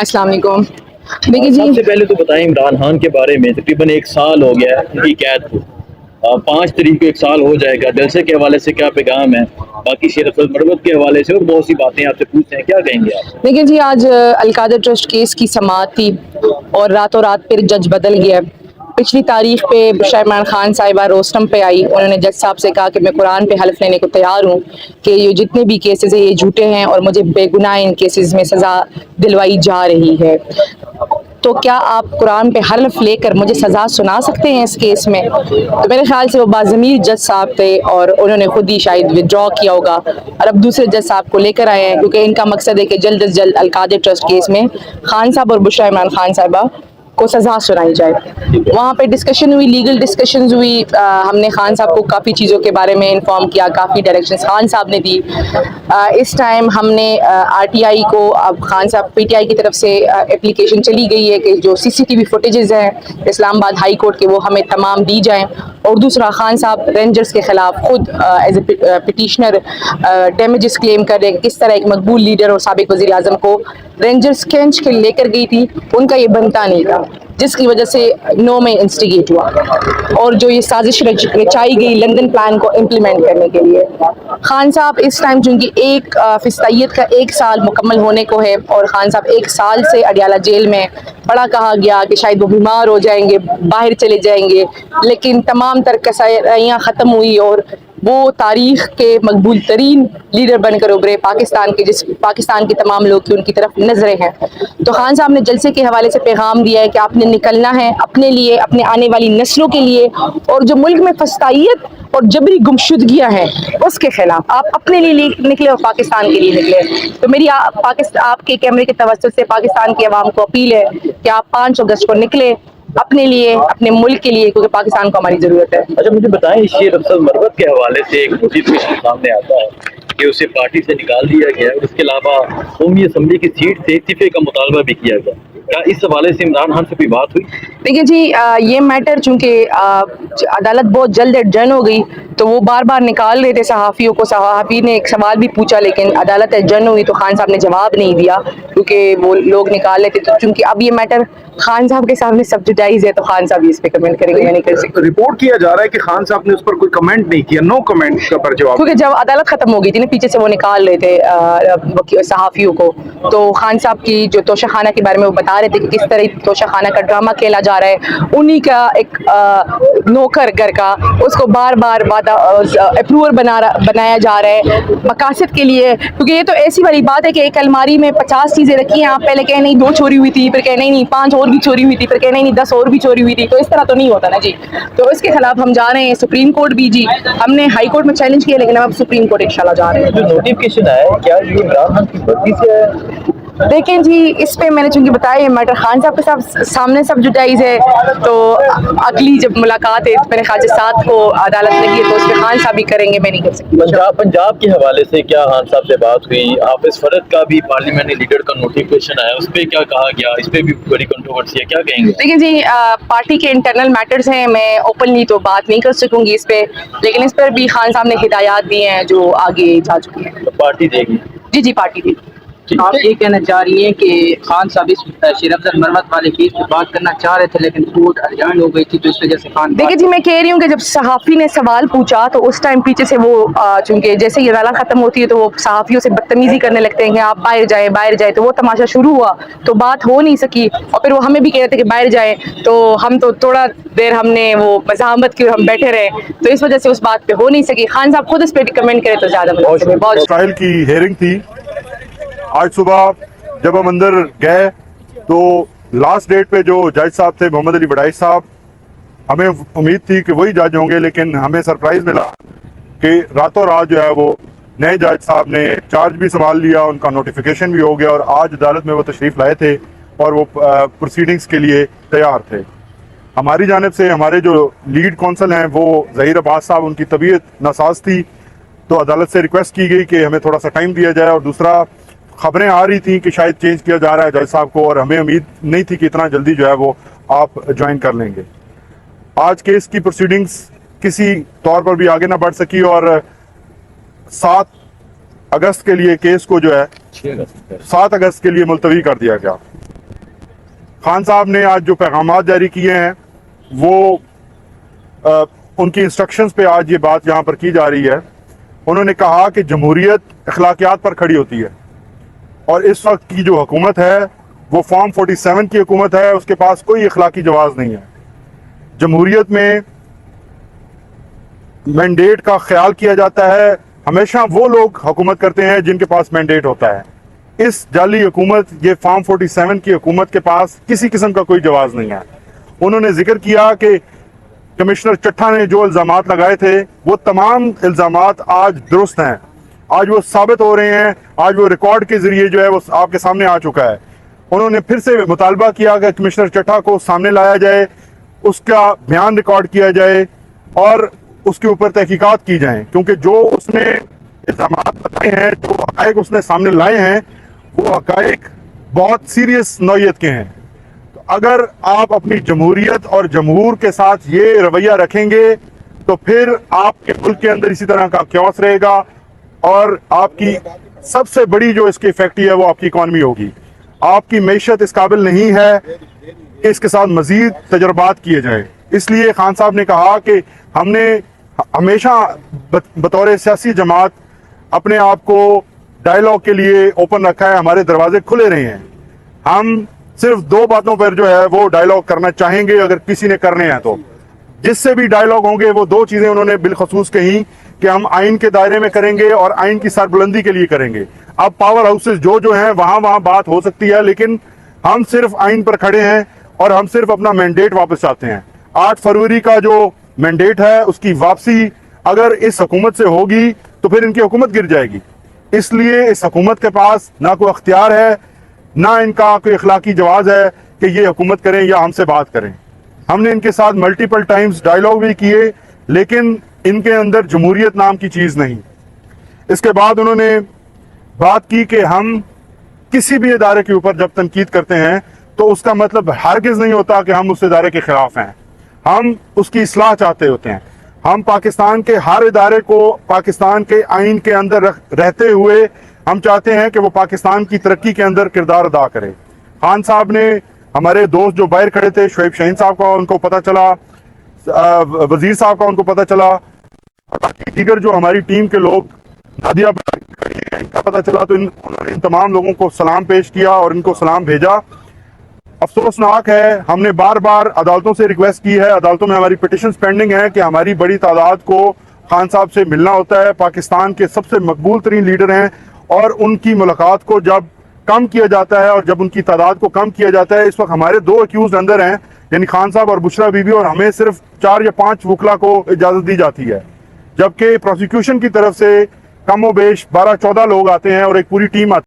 अस्सलाम वालेकुम। देखिए जी, सबसे पहले तो बताएं इमरान खान के बारे में। तकरीबन 1 साल हो गया है उनकी कैद को। 5 तारीख को 1 साल हो जाएगा। जलसे के हवाले से क्या पैगाम है, बाकी शेर अफजल मरवत के हवाले से और बहुत सी बातें आपसे पूछते हैं, क्या कहेंगे आप? देखिए जी, आज अलकादर ट्रस्ट केस की समाअत थी और रातों रात फिर जज बदल गया। पिछली तारीख पे बुशरा इमरान खान साहिबा रोस्टम पे आई। उन्होंने जज साहब से कहा कि मैं कुरान पे हल्फ लेने को तैयार हूँ कि ये जितने भी केसेस है ये झूठे हैं और मुझे बेगुनाह इन केसेस में सज़ा दिलवाई जा रही है। तो क्या आप कुरान पे हल्फ लेकर मुझे सज़ा सुना सकते हैं इस केस में? तो मेरे ख्याल से वो बाज़मीर जज साहब थे और उन्होंने खुद ही शायद विड्रॉ किया होगा और अब दूसरे जज साहब को लेकर आए हैं, क्योंकि इनका मकसद है कि जल्द अज जल्द अलकादर ट्रस्ट केस में खान साहब और बुशरा इमरान खान साहिबा को सज़ा सुनाई जाए। वहाँ पे डिस्कशन हुई, लीगल डिस्कशंस हुई। हमने खान साहब को काफ़ी चीज़ों के बारे में इन्फॉर्म किया, काफ़ी डायरेक्शंस खान साहब ने दी। इस टाइम हमने आरटीआई को, अब खान साहब पीटीआई की तरफ से एप्लीकेशन चली गई है कि जो सीसीटीवी फुटेजेस हैं इस्लामाबाद हाई कोर्ट के वो हमें तमाम दी जाएं। और दूसरा, खान साहब रेंजर्स के खिलाफ खुद as a petitioner damages claim कर रहे हैं। किस तरह एक मकबूल लीडर और साबिक वज़ीर आज़म को रेंजर्स खींच के लेकर गई थी, उनका ये बनता नहीं था, जिसकी वजह से नो में इंस्टिगेट हुआ और जो ये साजिश रचाई गई लंदन प्लान को इम्प्लीमेंट करने के लिए। खान साहब इस टाइम चूंकि एक फिस्तायत का 1 साल मुकम्मल होने को है और खान साहब 1 साल से अडियाला जेल में बड़ा कहा गया कि शायद वो बीमार हो जाएंगे, बाहर चले जाएंगे, लेकिन तमाम तर कसराइयाँ ख़त्म हुई और वो तारीख के मकबूल तरीन लीडर बनकर उभरे पाकिस्तान के, जिस पाकिस्तान के तमाम लोग की उनकी तरफ नजरें हैं। तो खान साहब ने जलसे के हवाले से पैगाम दिया है कि आपने निकलना है अपने लिए, अपने आने वाली नस्लों के लिए, और जो मुल्क में फस्तायत और जबरी गुमशुदगियां हैं उसके खिलाफ आप अपने लिए निकले और पाकिस्तान के लिए निकले। तो मेरी आपके कैमरे के तवज्जुह से पाकिस्तान की आवाम को अपील है कि आप 5 अगस्त को निकले अपने लिए, अपने मुल्क के लिए, क्योंकि पाकिस्तान को हमारी जरूरत है। अच्छा, मुझे बताएं, शेर अफजल मरवत के हवाले से एक नोटिफिकेशन सामने आता है कि उसे पार्टी से निकाल दिया गया और इसके अलावा कौमी असम्बली की सीट से इस्तीफे का मुतालबा भी किया गया। क्या इस हवाले से इमरान खान से कोई बात हुई? देखिए जी, ये मैटर चूंकि अदालत बहुत जल्द एडजर्न हो गई तो वो बार बार निकाल रहे थे सहाफ़ियों को। सहाफ़ी ने एक सवाल भी पूछा लेकिन अदालत एडजर्न हुई तो खान साहब ने जवाब नहीं दिया, क्योंकि वो लोग निकाल लेते। तो चूंकि अब ये मैटर खान साहब के सामने सब्सिडाइज है तो खान साहब इस पे कमेंट करेंगे, मैं नहीं कर सकती। रिपोर्ट किया जा रहा है कि खान साहब ने उस पर कोई कमेंट नहीं किया, नो कमेंट का पर जवाब। क्योंकि जब अदालत खत्म हो गई थी ना, पीछे से वो निकाल रहे थे सहाफ़ियों को, तो खान साहब की जो तोशाखाना के बारे में वो बता रहे थे कि किस तरह तोशाखाना का ड्रामा खेला जा रहा है। उन्हीं का एक नौकर घर का उसको बार बार अप्रूवर बनाया जा रहा है मकासद के लिए, क्योंकि ये तो ऐसी वाली बात है कि एक अलमारी में 50 चीज़ें रखी हैं, आप पहले कहें नहीं 2 चोरी हुई थी, फिर कहें नहीं 5 और भी चोरी हुई थी, फिर कहें नहीं 10 और भी चोरी हुई थी। तो इस तरह तो नहीं होता ना जी। तो इसके खिलाफ हम जा रहे हैं सुप्रीम कोर्ट भी जी। हमने हाई कोर्ट में चैलेंज किया लेकिन अब सुप्रीम कोर्ट इंशाल्लाह जा रहे हैं। जो नोटिफिकेशन आया क्या ये इमरान खान की मर्जी से आया? देखें जी, इस पे मैंने चूंकि बताया मैटर खान साहब के साथ सामने सब जुटाइज है, तो अगली जब मुलाकात है मेरे ख्याल से 7 को अदालत लगी है तो उस पर खान साहब भी करेंगे, मैं नहीं कर सकती। पंजाब के हवाले से क्या खान साहब से बात हुई? हाफिज फरद का भी पार्लियामेंट्री लीडर का नोटिफिकेशन आया, उस पर क्या कहा गया? इस पे भी बड़ी कंट्रोवर्सी है, क्या कहेंगे? देखिए जी, पार्टी के इंटरनल मैटर्स हैं, मैं ओपनली तो बात नहीं कर सकूंगी इस पे, लेकिन इस पर भी खान साहब ने हिदायत दी हैं जो आगे जा चुकी हैं। तो पार्टी देगी? जी जी, पार्टी देगी। आप ये कहना चाह रही हैं कि खान साहब इस शेर अफजल मरवत वाले केस पे बात करना चाह रहे थे लेकिन कोर्ट एडजर्न हो गई थी तो इस वजह से खान। देखिए जी, मैं कह रही हूँ कि जब सहाफ़ी ने सवाल पूछा तो उस टाइम पीछे से वो चूंकि जैसे ही अदालत खत्म होती है तो वो सहाफ़ियों से बदतमीजी करने लगते हैं कि आप बाहर जाए, तो वो तमाशा शुरू हुआ तो बात हो नहीं सकी और फिर वो हमें भी कह रहे थे कि बाहर जाए, तो हम तो थोड़ा देर हमने वो मज़ाहमत की और हम बैठे रहे, तो इस वजह से उस बात पे हो नहीं सकी। खान साहब खुद इस पर कमेंट करें तो ज़्यादा बहुत। ट्रायल की हेयरिंग थी आज सुबह, जब हम अंदर गए तो लास्ट डेट पे जो जज साहब थे मोहम्मद अली बड़ाई साहब, हमें उम्मीद थी कि वही जज होंगे, लेकिन हमें सरप्राइज मिला कि रातों रात जो है वो नए जज साहब ने चार्ज भी संभाल लिया, उनका नोटिफिकेशन भी हो गया और आज अदालत में वो तशरीफ लाए थे और वो प्रोसीडिंग्स के लिए तैयार थे। हमारी जानिब से हमारे जो लीड कौंसल हैं वो ज़हीर अब्बास साहब, उनकी तबीयत नासाज थी तो अदालत से रिक्वेस्ट की गई कि हमें थोड़ा सा टाइम दिया जाए, और दूसरा खबरें आ रही थी कि शायद चेंज किया जा रहा है जज साहब को, और हमें उम्मीद नहीं थी कि इतना जल्दी जो है वो आप ज्वाइन कर लेंगे। आज केस की प्रोसीडिंग्स किसी तौर पर भी आगे ना बढ़ सकी और 7 अगस्त के लिए केस को जो है 7 अगस्त के लिए मुलतवी कर दिया गया। खान साहब ने आज जो पैगाम जारी किए हैं वो उनकी इंस्ट्रक्शंस पे आज ये बात यहाँ पर की जा रही है। उन्होंने कहा कि जमहूरियत अखलाकियात पर खड़ी होती है और इस वक्त की जो हुकूमत है वो फॉर्म 47 की हुकूमत है, उसके पास कोई अखलाकी जवाब नहीं है। जमहूरियत में मैंडेट का ख्याल किया जाता है, हमेशा वो लोग हुकूमत करते हैं जिनके पास मैंडेट होता है। इस जाली हुकूमत, ये फॉर्म 47 की हुकूमत के पास किसी किस्म का कोई जवाब नहीं है। उन्होंने जिक्र किया कि कमिश्नर चट्ठा ने जो इल्ज़ामात लगाए थे वो तमाम इल्ज़ामात आज दुरुस्त हैं, आज वो साबित हो रहे हैं, आज वो रिकॉर्ड के जरिए जो है वो आपके सामने आ चुका है। उन्होंने फिर से मुतालबा किया कि कमिश्नर चट्ठा को सामने लाया जाए, उसका बयान रिकॉर्ड किया जाए और उसके ऊपर तहकीकात की जाए, क्योंकि जो उसने इल्ज़ामात बताए हैं, जो हक़ाइक़ उसने सामने लाए हैं, वो हक़ाइक़ बहुत सीरियस नौइयत के हैं। तो अगर आप अपनी जमहूरियत और जमहूर के साथ ये रवैया रखेंगे तो फिर आपके मुल्क के अंदर इसी तरह का क्योस रहेगा और आपकी सबसे बड़ी जो इसकी इफेक्ट है वो आपकी इकॉनमी होगी। आपकी मईशत इस काबिल नहीं है कि इसके साथ मजीद तजर्बात किए जाए। इसलिए खान साहब ने कहा कि हमने हमेशा बतौर सियासी जमात अपने आप को डायलॉग के लिए ओपन रखा है, हमारे दरवाजे खुले रहे हैं। हम सिर्फ दो बातों पर जो है वो डायलॉग करना चाहेंगे, अगर किसी ने करने हैं तो। जिससे भी डायलॉग होंगे वो दो चीजें उन्होंने बिलखसूस कही कि हम आइन के दायरे में करेंगे और आइन की सरबुलंदी के लिए करेंगे। अब पावर हाउसेस जो हैं वहां बात हो सकती है, लेकिन हम सिर्फ आइन पर खड़े हैं और हम सिर्फ अपना मैंडेट वापस चाहते हैं। 8 फरवरी का जो मैंडेट है उसकी वापसी अगर इस हुकूमत से होगी तो फिर इनकी हुकूमत गिर जाएगी। इसलिए इस हुकूमत के पास ना कोई अख्तियार है, ना इनका कोई अखलाकी जवाब है कि ये हुकूमत करें या हमसे बात करें। हमने इनके साथ मल्टीपल टाइम्स डायलॉग भी किए, लेकिन इनके अंदर जमहूरियत नाम की चीज़ नहीं। इसके बाद उन्होंने बात की कि हम किसी भी इदारे के ऊपर जब तनकीद करते हैं तो उसका मतलब हरगिज़ नहीं होता कि हम उस इदारे के खिलाफ हैं, हम उसकी इस्लाह चाहते होते हैं। हम पाकिस्तान के हर इदारे को पाकिस्तान के आइन के अंदर रहते हुए हम चाहते हैं कि वो पाकिस्तान की तरक्की के अंदर किरदार अदा करे। खान साहब ने हमारे दोस्त जो बाहर खड़े थे, शोएब शाहीन साहब का उनको पता चला, वजीर साहब का उनको पता चला, दीगर जो हमारी टीम के लोग नादिया इनका पता चला, तो उन्होंने इन तमाम लोगों को सलाम पेश किया और इनको सलाम भेजा। अफसोसनाक है, हमने बार बार अदालतों से रिक्वेस्ट की है, अदालतों में हमारी पिटिशंस पेंडिंग है कि हमारी बड़ी तादाद को खान साहब से मिलना होता है। पाकिस्तान के सबसे मकबूल तरीन लीडर हैं और उनकी मुलाकात को जब कम किया जाता है और जब उनकी तादाद को कम किया जाता है, इस वक्त हमारे 2 अक्यूज अंदर हैं, यानी खान साहब और बुशरा बीबी, और हमें सिर्फ 4 या 5 वकला को इजाज़त दी जाती है, जबकि प्रोसिक्यूशन की तरफ से कम व बेश 12-14 लोग आते हैं और एक पूरी टीम आती है।